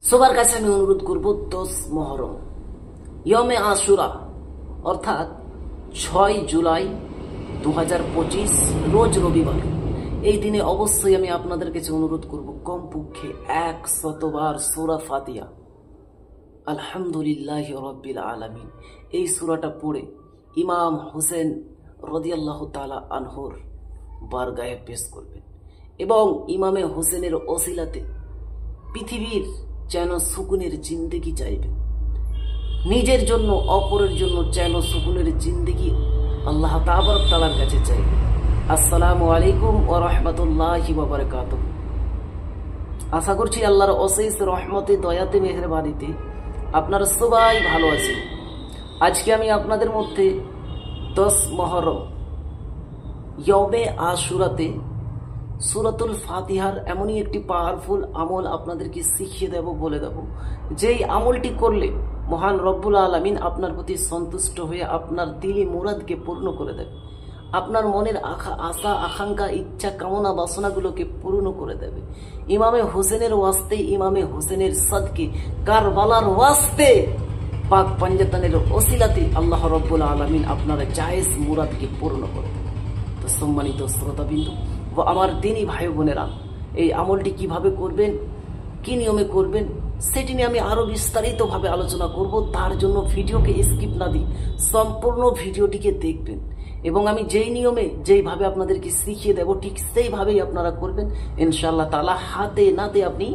সবার কাছে আমি অনুরোধ করব 10 মুহররম ইয়মে আশুরা অর্থাৎ 6 জুলাই 2025 রোজ রবিবার। এই দিনে অবশ্যই আমি আপনাদের কাছে অনুরোধ করব কমপক্ষে 100 বার সূরা ফাতিহা আলহামদুলিল্লাহি রাব্বিল আলামিন এই সূরাটা পড়ে ইমাম হোসেন রাদিয়াল্লাহু তাআলা আনহুর বারগাহে পেশ করবেন এবং ইমামে হোসেনের ওসিলাতে পৃথিবীর যেন সুকুনের জিন্দেগি চাইবেন, নিজের জন্য অপরের জন্য যেন সুকুনের জিন্দেগি আল্লাহ তাআলার কাছে চাইবেন। আসসালামু আলাইকুম ওয়া রাহমাতুল্লাহি ওয়া বারাকাতুহু। আশা করছি আল্লাহর অশেষ রহমতে দয়াতে মেহেরবানিতে আপনারা সবাই ভালো আছেন। আজকে আমি আপনাদের মধ্যে 10 মুহররম ইয়মে আশুরাতে সূরাতুল ফাতিহার এমনই একটি পাওয়ারফুল আমল আপনাদেরকে শিখিয়ে দেব, বলে দেব, যেই আমলটি করলে মহান রব্বুল আলামিন আপনার প্রতি সন্তুষ্ট হয়ে আপনার দিলি মুরাদকে পূর্ণ করে দেবে, আপনার মনের আশা আকাঙ্ক্ষা ইচ্ছা কামনা বাসনাগুলোকে পূর্ণ করে দেবে। ইমামে হোসেনের ওয়াস্তে, ইমামে হোসেনের সাদকে, কারবালার ওয়াস্তে, পাক পাঞ্জাতানের ওসিলাতে আল্লাহ রব্বুল আলামিন আপনার জায়েজ মুরাদকে পূর্ণ করে দেবে। তো সম্মানিত শ্রোতাবিন্দু ও আমার দিনী ভাই বোনেরা, এই আমলটি কিভাবে করবেন, কি নিয়মে করবেন সেটি নিয়ে আমি আরো বিস্তারিতভাবে আলোচনা করব। তার জন্য ভিডিওকে স্কিপ না দিয়ে সম্পূর্ণ ভিডিওটিকে দেখবেন এবং আমি যেই নিয়মে যেইভাবে আপনাদেরকে শিখিয়ে দেব ঠিক সেইভাবেই আপনারা করবেন। ইনশাআল্লাহ তাআলা হাতে নাতে আপনি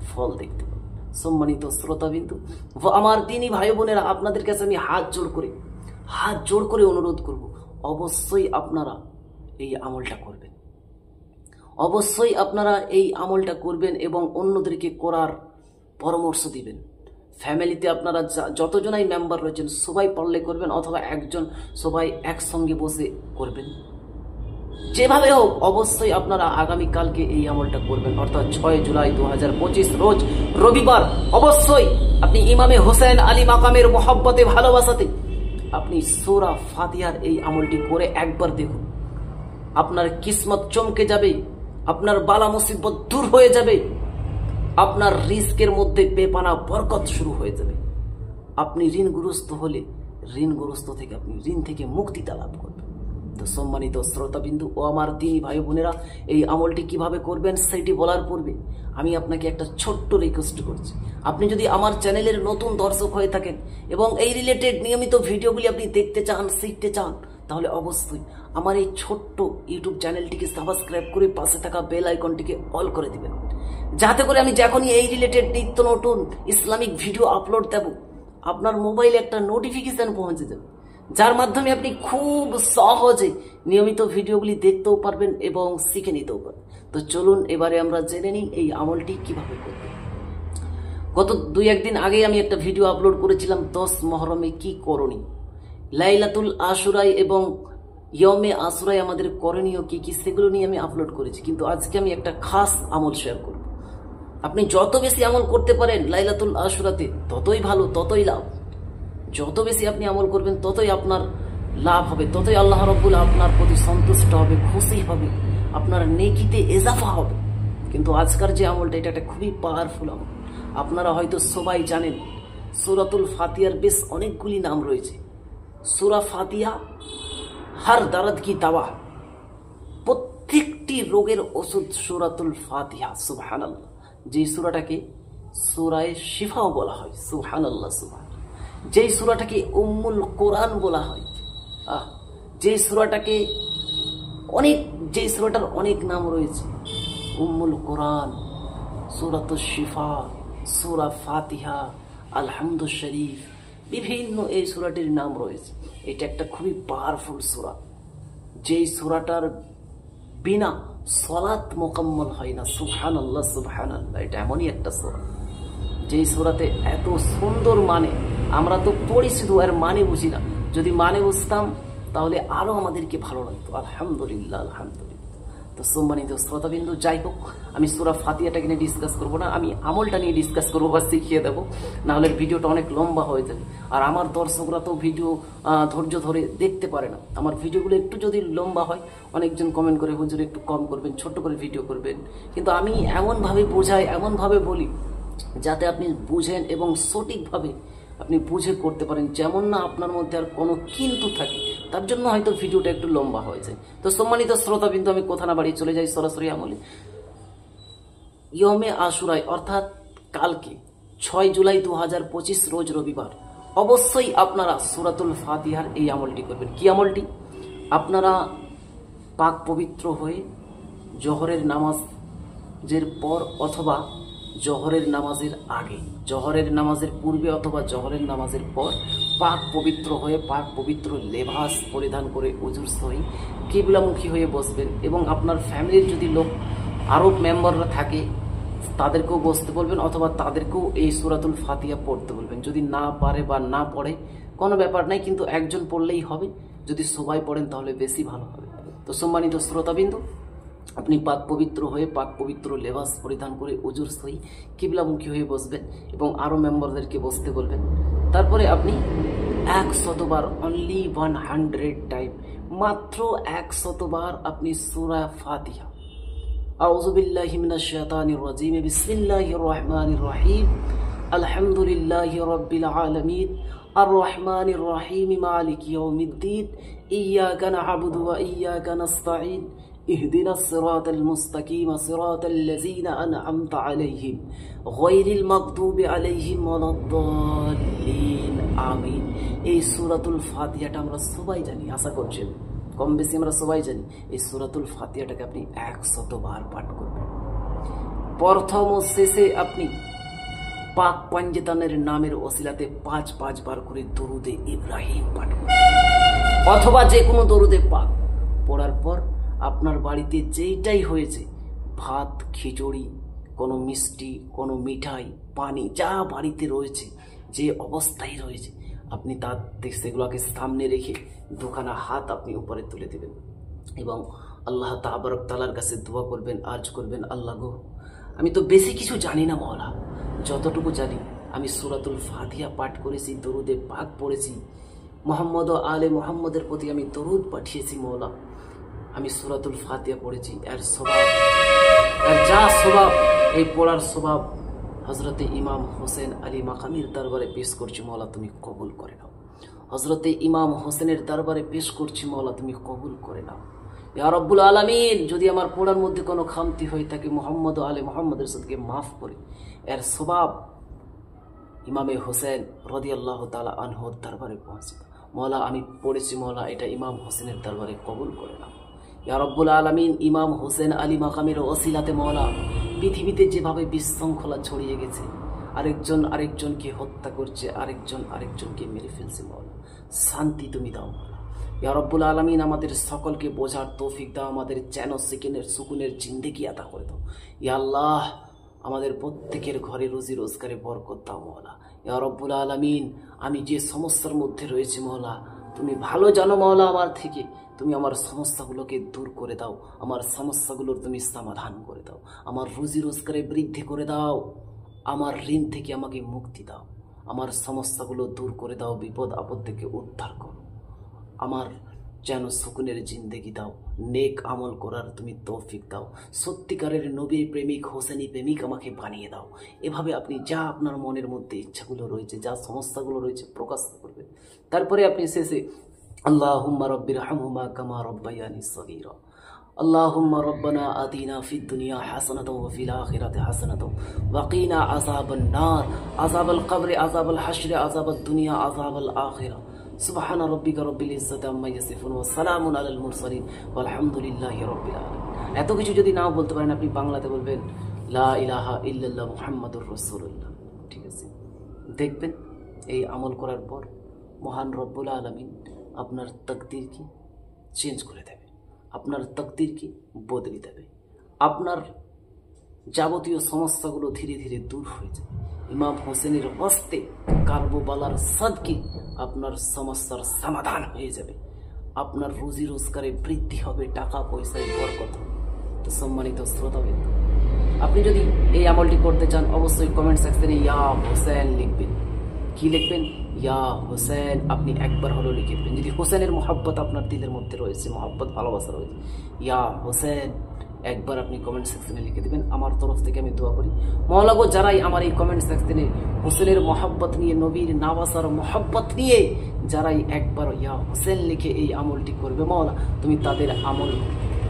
ফল দেখতে পাবেন। সম্মানিত শ্রোতাবিন্দু ও আমার দিনী ভাই বোনেরা, আপনাদের কাছে আমি হাত জোড় করে অনুরোধ করব, অবশ্যই আপনারা এই আমলটা করবেন, অবশ্যই আপনারা এই আমলটা করবেন এবং অন্যদেরকে করার পরামর্শ দিবেন। ফ্যামিলিতে আপনারা যতজনাই মেম্বার রয়েছেন সবাই পারলে করবেন, অথবা একজন সবাই একসঙ্গে বসে করবেন, যেভাবে হোক অবশ্যই আপনারা আগামীকালকে এই আমলটা করবেন, অর্থাৎ 6 জুলাই 2025 রোজ রবিবার। অবশ্যই আপনি ইমামে হোসেন আলী মাকামের মোহাব্বতে ভালোবাসাতে আপনি সূরা ফাতিহার এই আমলটি করে একবার দেখুন, আপনার কিসমত চমকে যাবে, আপনার বালা মুসিবত দূর হয়ে যাবে, আপনার রিস্কের মধ্যে বেপানা বরকত শুরু হয়ে যাবে। আপনি ঋণগ্রস্ত হলে ঋণগ্রস্ত থেকে আপনি ঋণ থেকে মুক্তিটা লাভ করবেন। তো সম্মানিত শ্রোতাবিন্দু ও আমার দিনী ভাই বোনেরা, এই আমলটি কিভাবে করবেন সেটি বলার পূর্বে আমি আপনাকে একটা ছোট্ট রিকোয়েস্ট করছি। আপনি যদি আমার চ্যানেলের নতুন দর্শক হয়ে থাকেন এবং এই রিলেটেড নিয়মিত ভিডিওগুলি আপনি দেখতে চান, শিখতে চান, তাহলে অবশ্যই আমার এই ছোট্ট ইউটিউব চ্যানেলটিকে সাবস্ক্রাইব করে পাশে থাকা বেল আইকনটিকে অল করে দিবেন, যাতে করে আমি যখনই এই রিলেটেড নিত্য নতুন ইসলামিক ভিডিও আপলোড দেব আপনার মোবাইলে একটা নোটিফিকেশন পৌঁছে যাবে, যার মাধ্যমে আপনি খুব সহজে নিয়মিত ভিডিওগুলি দেখতেও পারবেন এবং শিখে নিতেও পারবেন। তো চলুন এবারে আমরা জেনে নিই এই আমলটি কিভাবে করবেন। গত 2-1 দিন আগে আমি একটা ভিডিও আপলোড করেছিলাম 10 মুহররমে কি করণীয়, লাইলাতুল আশুরায় এবং ইয়মে আশুরায় আমাদের করণীয় কি কি সেগুলো নিয়ে আমি আপলোড করেছি। কিন্তু আজকে আমি একটা খাস আমল শেয়ার করব। আপনি যত বেশি আমল করতে পারেন লাইলাতুল আশুরাতে ততই ভালো, ততই লাভ। যত বেশি আপনি আমল করবেন ততই আপনার লাভ হবে, ততই আল্লাহ রাব্বুল আপনার প্রতি সন্তুষ্ট হবে, খুশি হবে, আপনার নেকিতে ইজাফা হবে। কিন্তু আজকার যে আমলটা এটা একটা খুবই পাওয়ারফুল আমল। আপনারা হয়তো সবাই জানেন সূরাতুল ফাতিহার বেশ অনেকগুলি নাম রয়েছে। সূরা ফাতিহা হর দরদ কি দাওয়া, প্রত্যেকটি রোগের ওষুধ সূরাতুল ফাতিহা। সুবহানাল্লাহ, যে সূরাটাকে সূরায়ে শিফাও বলা হয়। সুবহানাল্লাহ সুবহানাল্লাহ। যেই সূরাটাকে উম্মুল কোরআন বলা হয়, যে সূরাটার অনেক নাম রয়েছে, উম্মুল কোরআন, সূরাতুশ শিফা, সূরা ফাতিহা, আলহামদু শরীফ, বিভিন্ন এই সূরাটির নাম রয়েছে। এটা একটা খুবই পাওয়ারফুল সূরা, যেই সূরাটার বিনা সালাত মুকাম্মল হয় না। সুবহানাল্লাহ সুবহানাল্লাহ। এটা এমনই একটা সূরা যেই সূরাতে এত সুন্দর মানে, আমরা তো পড়ি শুধু আর মানে বুঝি না, যদি মানে বুঝতাম তাহলে আরো আমাদেরকে ভালো লাগতো। আলহামদুলিল্লাহ আলহামদুলিল্লাহ। তো সম্মানিত শ্রোতাবিন্দু, যাই হোক আমি সূরা ফাতিহাটাকে নিয়ে ডিসকাস করবো না, আমি আমলটা নিয়ে ডিসকাস করবো বা শিখিয়ে দেবো, নাহলে ভিডিওটা অনেক লম্বা হয়ে যাবে। আর আমার দর্শকরা তো ভিডিও ধৈর্য ধরে দেখতে পারে না। আমার ভিডিওগুলো একটু যদি লম্বা হয় অনেকজন কমেন্ট করে হুজুর একটু কম করবেন, ছোট্ট করে ভিডিও করবেন, কিন্তু আমি এমনভাবে বোঝাই, এমনভাবে বলি যাতে আপনি বুঝেন এবং সঠিকভাবে আপনি বুঝে করতে পারেন, যেমন না আপনার মধ্যে আর কোনো কিন্তু থাকে। তার জন্য হয়তো ভিডিওটা একটু লম্বা হয়েছে। তো সম্মানিত শ্রোতা, কিন্তু আমি কথা না বাড়িয়ে চলে যাই সরাসরি আমলে। ইয়মে আশুরায় অর্থাৎ কালকে 6 জুলাই 2025 রোজ রবিবার অবশ্যই আপনারা সূরাতুল ফাতিহার এই আমলটি করবেন। কি আমলটি? আপনারা পাক পবিত্র হয়ে জোহরের নামাজের পর অথবা জোহরের নামাজের আগে, জোহরের নামাজের পূর্বে অথবা জোহরের নামাজের পর পাক পবিত্র হয়ে পাক পবিত্র লেবাস পরিধান করে ওযুর সহিত কিবলামুখী হয়ে বসবেন। এবং আপনার ফ্যামিলির যদি লোক আরও মেম্বাররা থাকে তাদেরকেও বসতে বলবেন অথবা তাদেরকেও এই সূরাতুল ফাতিহা পড়তে বলবেন। যদি না পারে বা না পড়ে কোনো ব্যাপার নাই, কিন্তু একজন পড়লেই হবে। যদি সবাই পড়েন তাহলে বেশি ভালো হবে। তো সম্মানিত শ্রোতাবিন্দু, আপনি পাক পবিত্র হয়ে পাক পবিত্র লেবাস পরিধান করে ওযুর সহিত কিবলামুখী হয়ে বসবেন এবং আরও মেম্বারদেরকে বসতে বলবেন। তারপরে আপনি 100 বার, অনলি 100 টাইম, মাত্র 100 বার আপনি সূরা ফাতিহা আউযু বিল্লাহি মিনাশ শাইতানির রাজিম বিসমিল্লাহির রহমানির রহিম আলহামদুলিল্লাহি রাব্বিল আলামিন আর রহমানির রহিম মালিকি ইয়াউমিদ্দিন ইয়্যাকা না'বুদু ওয়া ইয়্যাকা নাস্তাঈন ইহদিনাস সিরাতাল মুস্তাকিম সিরাতাল লাযীনা আন'আমতা আলাইহিম গায়রিল মাগদুবি আলাইহিম ওয়ালাদ-দাল্লিন আমিন। এই সূরাতুল ফাতিহাটা আমরা সবাই জানি, আশা করছি কম বেশি আমরা সবাই জানি। এই সূরাতুল ফাতিহাটাকে আপনি 100 বার পাঠ করবেন। প্রথম ও শেষে আপনি পাক পঞ্জেতানের নামের ওসিলাতে 5 বার করে দরুদে ইব্রাহিম পাঠ করবেন অথবা যে কোনো দরুদে পাক পড়ার পর আপনার বাড়িতে যেইটাই হয়েছে, ভাত, খিচুড়ি, কোনো মিষ্টি, কোনো মিঠাই, পানি, যা বাড়িতে রয়েছে, যে অবস্থায় রয়েছে, আপনি তার সেগুলোকে সামনে রেখে দুখানা হাত আপনি উপরে তুলে দেবেন এবং আল্লাহ তাবারক তাআলার কাছে দোয়া করবেন, আরজ করবেন, আল্লাহ গো, আমি তো বেশি কিছু জানি না মওলা, যতটুকু জানি আমি সূরাতুল ফাতিহা পাঠ করেছি, দরুদে পাক পড়েছি, মুহাম্মদ ও আলে মুহাম্মদের প্রতি আমি দরুদ পাঠিয়েছি মওলা, আমি সূরাতুল ফাতিহা পড়েছি, এর সওয়াব, এর যা সওয়াব, এই পড়ার সওয়াব হযরতে ইমাম হোসেন আলী মাকামির দরবারে পেশ করছি মওলা, তুমি কবুল করে নাও। হযরতে ইমাম হোসেনের দরবারে পেশ করছি মওলা, তুমি কবুল করে নাও। ইয়া রাব্বুল আলামিন, যদি আমার পড়ার মধ্যে কোনো খামতি হয়ে থাকে মুহাম্মদ ও আলে মুহাম্মদের সাথে মাফ করে এর সওয়াব ইমামে হোসেন রাদিয়াল্লাহু তাআলা আনহুর দরবারে পৌঁছে দাও মওলা। আমি পড়েছি মওলা, এটা ইমাম হোসেনের দরবারে কবুল করে নাও। ইয়া রাব্বুল আলামিন, ইমাম হোসেন আলী মাকামের ওসিলাতে মওলা পৃথিবীতে যেভাবে বিশৃঙ্খলা ছড়িয়ে গেছে, আরেকজন আরেকজনকে হত্যা করছে, আরেকজন আরেকজনকে মেরে ফেলছে মওলা, শান্তি তুমি দাও মওলা। ইয়া রাব্বুল আলামিন, আমাদের সকলকে বোঝার তৌফিক দাও, আমাদের যেন সেকেন্ডের সুকুনের জিন্দেগি আতা করে দাও। ইয়া আল্লাহ, আমাদের প্রত্যেকের ঘরে রুজি রোজগারে বরকত দাও মওলা। ইয়া রাব্বুল আলামিন, আমি যে সমস্যার মধ্যে রয়েছি মওলা, তুমি ভালো জানো মওলা আমার থেকে, তুমি আমার সমস্যাগুলোকে দূর করে দাও, আমার সমস্যাগুলোর তুমি সমাধান করে দাও, আমার রুজি রোজগারে বৃদ্ধি করে দাও, আমার ঋণ থেকে আমাকে মুক্তি দাও, আমার সমস্যাগুলো দূর করে দাও, বিপদ আপদ থেকে উদ্ধার করো, আমার যেন সুকুনের জিন্দেগি দাও, নেক আমল করার তুমি তৌফিক দাও, সত্যিকারের নবীর প্রেমিক, হোসেনি প্রেমিক আমাকে বানিয়ে দাও। এভাবে আপনি যা আপনার মনের মধ্যে ইচ্ছাগুলো রয়েছে, যা সমস্যাগুলো রয়েছে প্রকাশ করবেন। তারপরে আপনি শেষে আল্লাহুম্মা রাব্বিরহামহুমা কামা রাব্বায়ানি সগীরা, আল্লাহুম্মা রাব্বানা আতিনা ফিদ দুনিয়া হাসানাতাও ওয়া ফিল আখিরাতি হাসানাতাও ওয়া কিনা আযাবান নার, আযাবাল কবরি, আযাবাল হাশরি, আযাবাদ দুনিয়া, আযাবাল আখিরা। সুবহান রাব্বিকা রাব্বিল ইজ্জাতি আম্মা ইয়াসিফুন ওয়া সালামুন আলাল মুরসালিন ওয়ালহামদুলিল্লাহি রাব্বিল আলামিন। এত কিছু যদি নাও বলতে পারেন, আপনি বাংলাতে বলবেন লা ইলাহা ইল্লাল্লাহ মুহাম্মাদুর রাসূলুল্লাহ। ঠিক আছে, দেখবেন এই আমল করার পর মহান রব্বুল আলামিন আপনার তাকদীরকে চেঞ্জ করে দেবে, আপনার তাকদীরকে বদলে দেবে, আপনার যাবতীয় সমস্যাগুলো ধীরে ধীরে দূর হয়ে যাবে। ইমাম হোসেনের হস্তে কারবালার সাদকে আপনার সমস্যার সমাধান হয়ে যাবে, আপনার রুজি রোজগারে বৃদ্ধি হবে, টাকা পয়সায় বরকত হবে। তো সম্মানিত শ্রোতাবৃন্দ, আপনি যদি এই আমলটি করতে চান অবশ্যই কমেন্ট সেকশনে ইয়া হোসেন লিখবেন। কি লিখবেন? ইয়া হোসেন। আপনি একবার হলো লিখে দেবেন। যদি হোসেনের মহব্বত আপনার দিলের মধ্যে রয়েছে, মহব্বত ভালোবাসা রয়েছে, ইয়া হোসেন একবার আপনি কমেন্ট সেকশনে লিখে দিবেন। আমার তরফ থেকে আমি দোয়া করি মওলা গো, যারাই আমার এই কমেন্ট সেকশনে হোসেনের মহব্বত নিয়ে, নবীর নাওয়াসার মহব্বত নিয়ে যারাই একবার ইয়া হোসেন লিখে এই আমলটি করবে মওলা, তুমি তাদের আমল,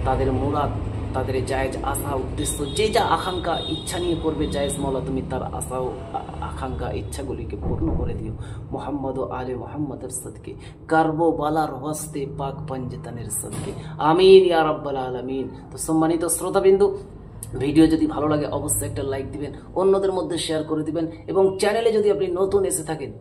তাদের মুরাদ, তাদের জায়েজ আশা উদ্দেশ্য, যে যা আকাঙ্ক্ষা ইচ্ছা নিয়ে করবে জায়েজ মওলা, তুমি তার আশা ও আকাঙ্ক্ষা ইচ্ছাগুলিকে পূর্ণ করে দিও মোহাম্মদ ও আলে মোহাম্মদের সদকে, কারবালার ওয়াস্তে পাক পঞ্জতনের সদকে, আমিন ইয়া রাব্বাল আলামিন। তো সম্মানিত শ্রোতাবিন্দু, ভিডিও যদি ভালো লাগে অবশ্যই একটা লাইক দিবেন, অন্যদের মধ্যে শেয়ার করে দিবেন, এবং চ্যানেলে যদি আপনি নতুন এসে থাকেন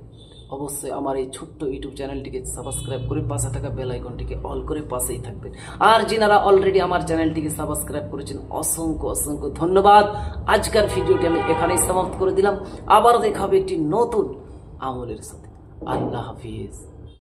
অবশ্যই আমার এই ছোট্ট ইউটিউব চ্যানেলটিকে সাবস্ক্রাইব করে পাশে থাকা বেল আইকনটিকে অল করে পাশেই থাকবেন। আর যিনারা অলরেডি আমার চ্যানেলটিকে সাবস্ক্রাইব করেছেন অসংখ্য অসংখ্য ধন্যবাদ। আজকের ভিডিওটি আমি এখানেই সমাপ্ত করে দিলাম। আবার দেখা হবে একটি নতুন আমলের সাথে। আল্লাহ হাফিজ।